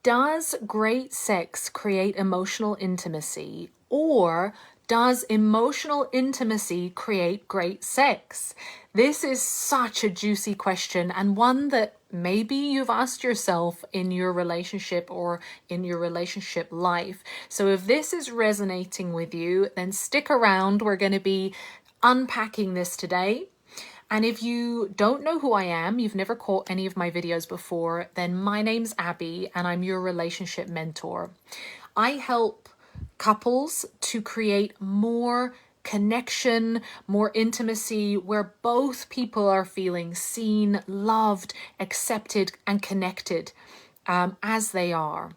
Does great sex create emotional intimacy, or does emotional intimacy create great sex? This is such a juicy question, and one that maybe you've asked yourself in your relationship or in your relationship life. So if this is resonating with you, then stick around. We're going to be unpacking this today. And if you don't know who I am, you've never caught any of my videos before, then my name's Abby and I'm your relationship mentor. I help couples to create more connection, more intimacy, where both people are feeling seen, loved, accepted, and connected as they are.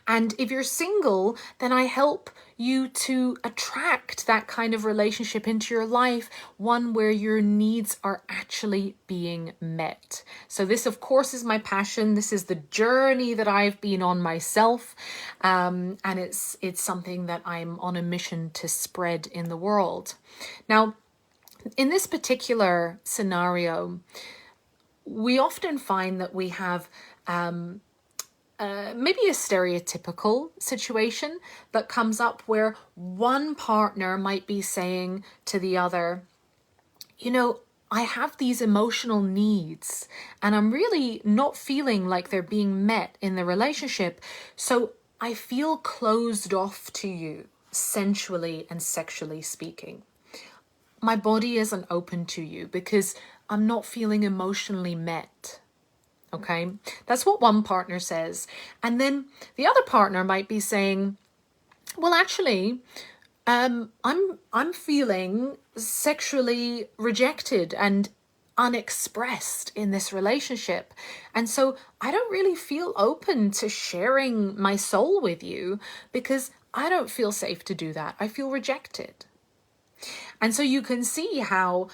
And if you're single, then I help you to attract that kind of relationship into your life, one where your needs are actually being met. So this, of course, is my passion. This is the journey that I've been on myself. And it's something that I'm on a mission to spread in the world. Now, in this particular scenario, we often find that we have maybe a stereotypical situation that comes up where one partner might be saying to the other, you know, I have these emotional needs and I'm really not feeling like they're being met in the relationship. So I feel closed off to you, sensually and sexually speaking. My body isn't open to you because I'm not feeling emotionally met. Okay, that's what one partner says. And then the other partner might be saying, well, actually, I'm feeling sexually rejected and unexpressed in this relationship. And so I don't really feel open to sharing my soul with you because I don't feel safe to do that. I feel rejected. And so you can see how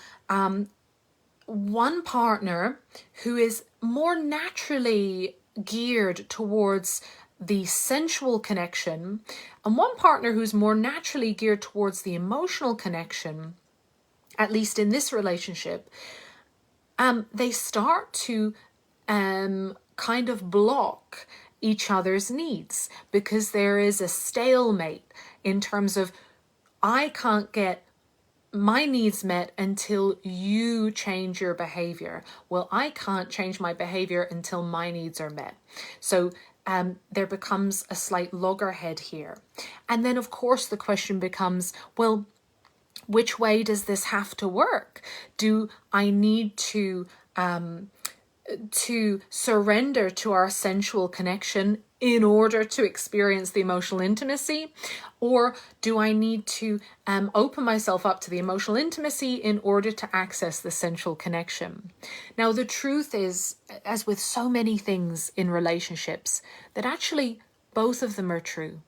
one partner who is more naturally geared towards the sensual connection and one partner who's more naturally geared towards the emotional connection, at least in this relationship, they start to kind of block each other's needs because there is a stalemate in terms of, I can't get my needs met until you change your behavior. Well, I can't change my behavior until my needs are met. So there becomes a slight loggerhead here. And then, of course, the question becomes, well, which way does this have to work? Do I need to surrender to our sensual connection in order to experience the emotional intimacy? Or do I need to open myself up to the emotional intimacy in order to access the sensual connection? Now, the truth is, as with so many things in relationships, that actually both of them are true.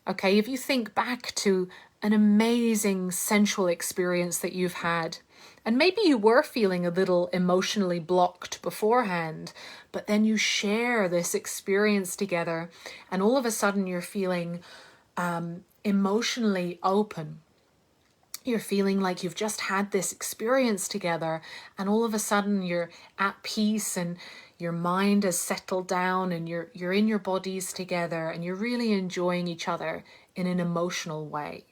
Okay, if you think back to an amazing sensual experience that you've had, and maybe you were feeling a little emotionally blocked beforehand, but then you share this experience together and all of a sudden you're feeling emotionally open. You're feeling like you've just had this experience together and all of a sudden you're at peace and your mind has settled down and you're in your bodies together and you're really enjoying each other in an emotional way.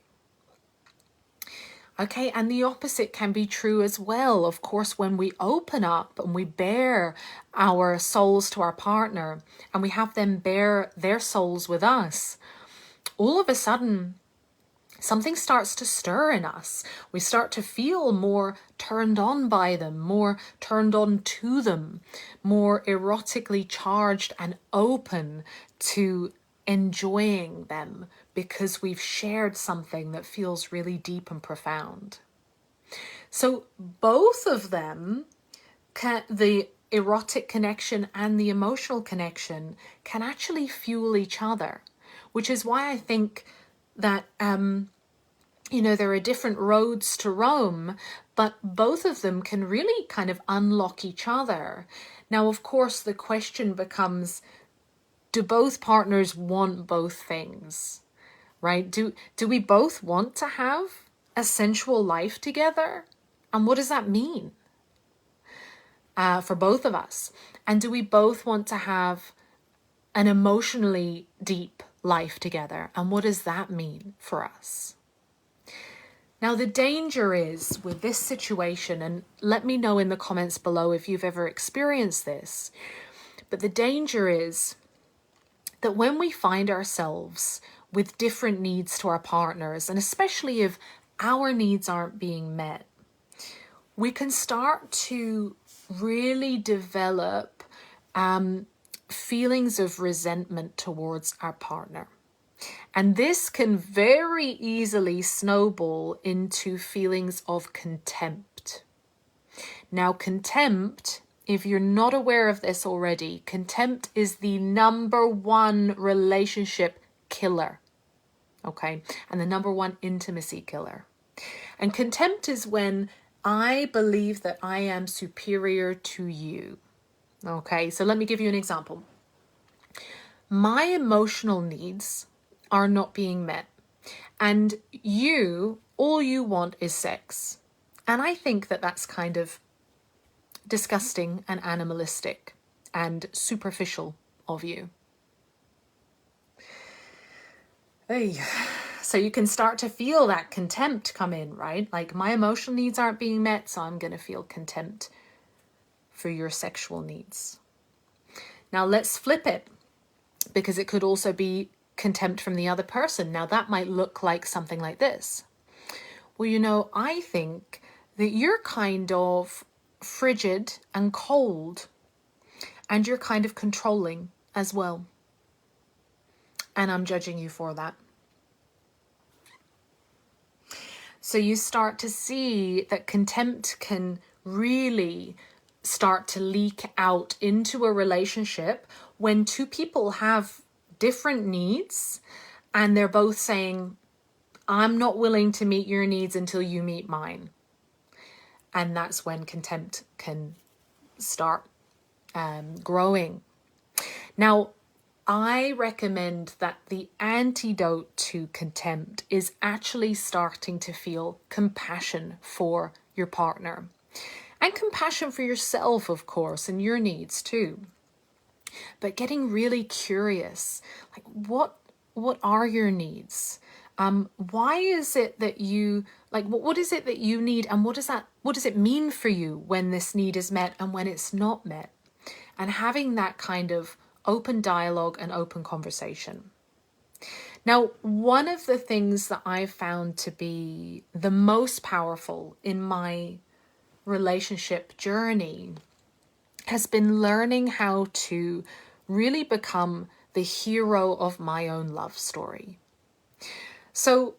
Okay, and the opposite can be true as well. Of course, when we open up and we bare our souls to our partner and we have them bare their souls with us, all of a sudden, something starts to stir in us. We start to feel more turned on by them, more turned on to them, more erotically charged and open to enjoying them because we've shared something that feels really deep and profound. So both of them, the erotic connection and the emotional connection, can actually fuel each other, which is why I think that, there are different roads to Rome, but both of them can really kind of unlock each other. Now, of course, the question becomes, do both partners want both things, right? Do we both want to have a sensual life together? And what does that mean for both of us? And do we both want to have an emotionally deep life together. And what does that mean for us? Now, the danger is with this situation, and let me know in the comments below if you've ever experienced this, but the danger is that when we find ourselves with different needs to our partners, and especially if our needs aren't being met, we can start to really develop feelings of resentment towards our partner. And this can very easily snowball into feelings of contempt. Now, contempt, if you're not aware of this already, contempt is the #1 relationship killer, okay? And the #1 intimacy killer. And contempt is when I believe that I am superior to you, okay? So let me give you an example. My emotional needs are not being met, and all you want is sex. And I think that that's kind of disgusting and animalistic and superficial of you. Hey. So you can start to feel that contempt come in, right? Like, my emotional needs aren't being met, so I'm going to feel contempt for your sexual needs. Now let's flip it, because it could also be contempt from the other person. Now that might look like something like this. Well, I think that you're kind of frigid and cold, and you're kind of controlling as well. And I'm judging you for that. So you start to see that contempt can really start to leak out into a relationship when two people have different needs and they're both saying, I'm not willing to meet your needs until you meet mine. And that's when contempt can start growing. Now, I recommend that the antidote to contempt is actually starting to feel compassion for your partner. And compassion for yourself, of course, and your needs too. But getting really curious, like what are your needs? Why is it that you, like, what is it that you need, and what does it mean for you when this need is met and when it's not met? And having that kind of open dialogue and open conversation. Now, one of the things that I've found to be the most powerful in my relationship journey has been learning how to really become the hero of my own love story. So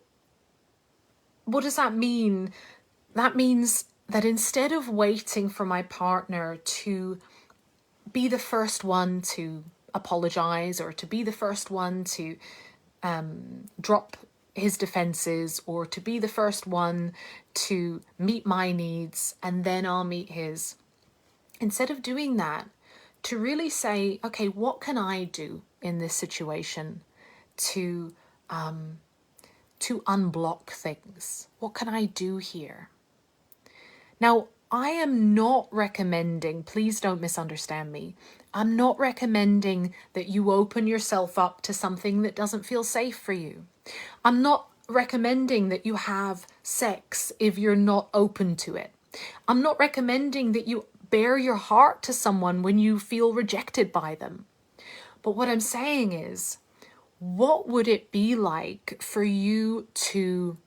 what does that mean? That means that instead of waiting for my partner to be the first one to apologize, or to be the first one to drop his defenses, or to be the first one to meet my needs and then I'll meet his. Instead of doing that, to really say, okay, what can I do in this situation to unblock things? What can I do here? Now, I am not recommending, please don't misunderstand me, I'm not recommending that you open yourself up to something that doesn't feel safe for you. I'm not recommending that you have sex if you're not open to it. I'm not recommending that you bare your heart to someone when you feel rejected by them. But what I'm saying is, what would it be like for you to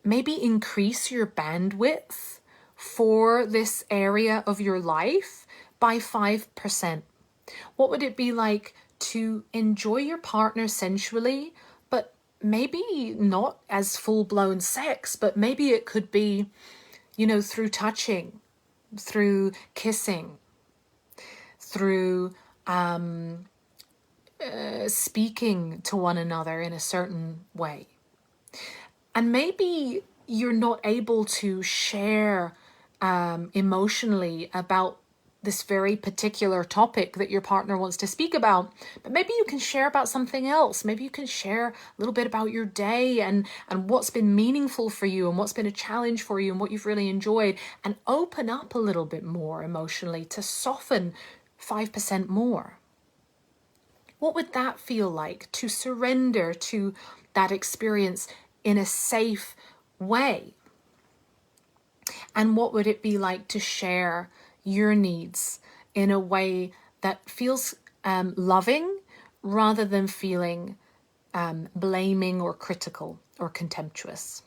maybe increase your bandwidth for this area of your life by 5%? What would it be like to enjoy your partner sensually, but maybe not as full-blown sex, but maybe it could be, through touching, through kissing, through speaking to one another in a certain way. And maybe you're not able to share emotionally about this very particular topic that your partner wants to speak about, but maybe you can share about something else. Maybe you can share a little bit about your day and what's been meaningful for you and what's been a challenge for you and what you've really enjoyed, and open up a little bit more emotionally to soften 5% more. What would that feel like to surrender to that experience in a safe way? And what would it be like to share your needs in a way that feels loving rather than feeling blaming or critical or contemptuous?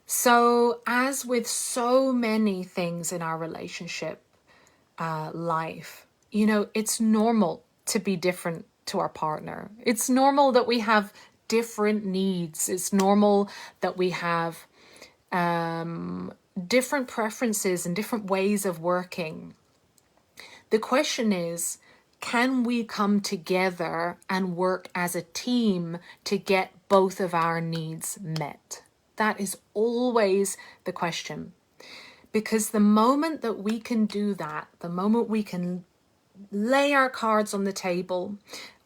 So, as with so many things in our relationship life, you know, it's normal to be different to our partner. It's normal that we have different needs. It's normal that we have different preferences and different ways of working. The question is, can we come together and work as a team to get both of our needs met? That is always the question. Because the moment that we can do that, the moment we can lay our cards on the table,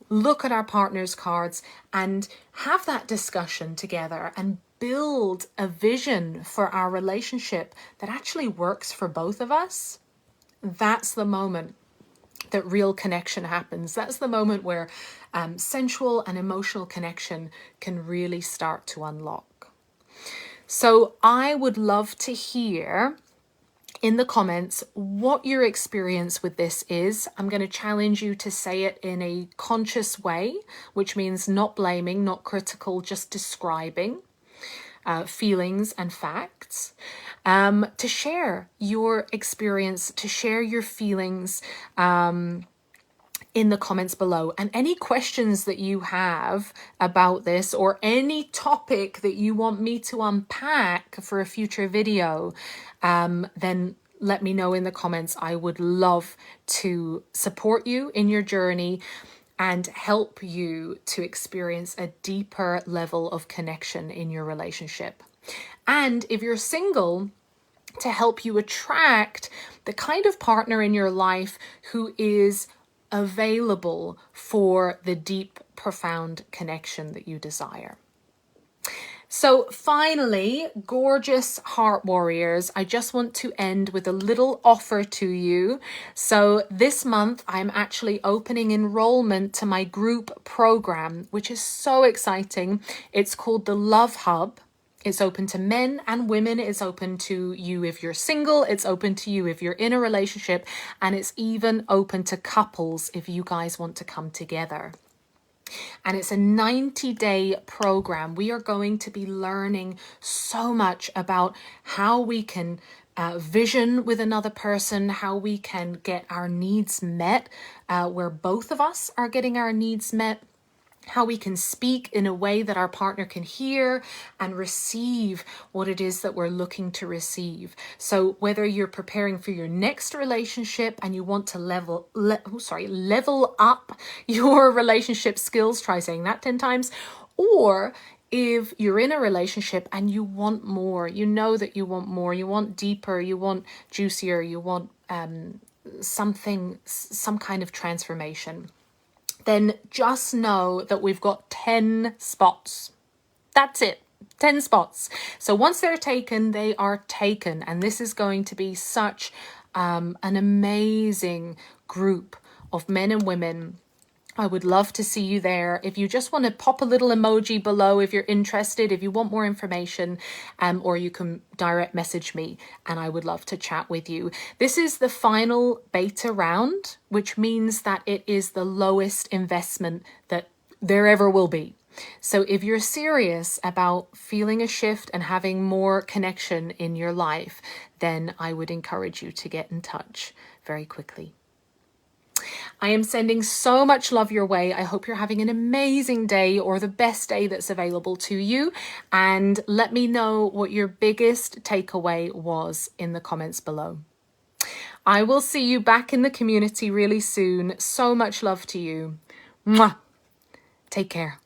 look at our partner's cards and have that discussion together and build a vision for our relationship that actually works for both of us, that's the moment that real connection happens. That's the moment where sensual and emotional connection can really start to unlock. So I would love to hear in the comments what your experience with this is. I'm going to challenge you to say it in a conscious way, which means not blaming, not critical, just describing feelings and facts. To share your experience, to share your feelings in the comments below, and any questions that you have about this or any topic that you want me to unpack for a future video, then let me know in the comments. I would love to support you in your journey and help you to experience a deeper level of connection in your relationship. And if you're single, to help you attract the kind of partner in your life who is available for the deep, profound connection that you desire. So finally, gorgeous heart warriors, I just want to end with a little offer to you. So this month, I'm actually opening enrollment to my group program, which is so exciting. It's called the Love Hub. It's open to men and women. It's open to you if you're single. It's open to you if you're in a relationship. And it's even open to couples if you guys want to come together. And it's a 90-day program. We are going to be learning so much about how we can vision with another person, how we can get our needs met, where both of us are getting our needs met, how we can speak in a way that our partner can hear and receive what it is that we're looking to receive. So whether you're preparing for your next relationship and you want to level up your relationship skills, try saying that 10 times, or if you're in a relationship and you want more, you know that you want more, you want deeper, you want juicier, you want some kind of transformation, then just know that we've got 10 spots. That's it, 10 spots. So once they're taken, they are taken. And this is going to be such an amazing group of men and women. I would love to see you there. If you just want to pop a little emoji below if you're interested, if you want more information, or you can direct message me and I would love to chat with you. This is the final beta round, which means that it is the lowest investment that there ever will be. So if you're serious about feeling a shift and having more connection in your life, then I would encourage you to get in touch very quickly. I am sending so much love your way. I hope you're having an amazing day or the best day that's available to you. And let me know what your biggest takeaway was in the comments below. I will see you back in the community really soon. So much love to you. Mwah. Take care.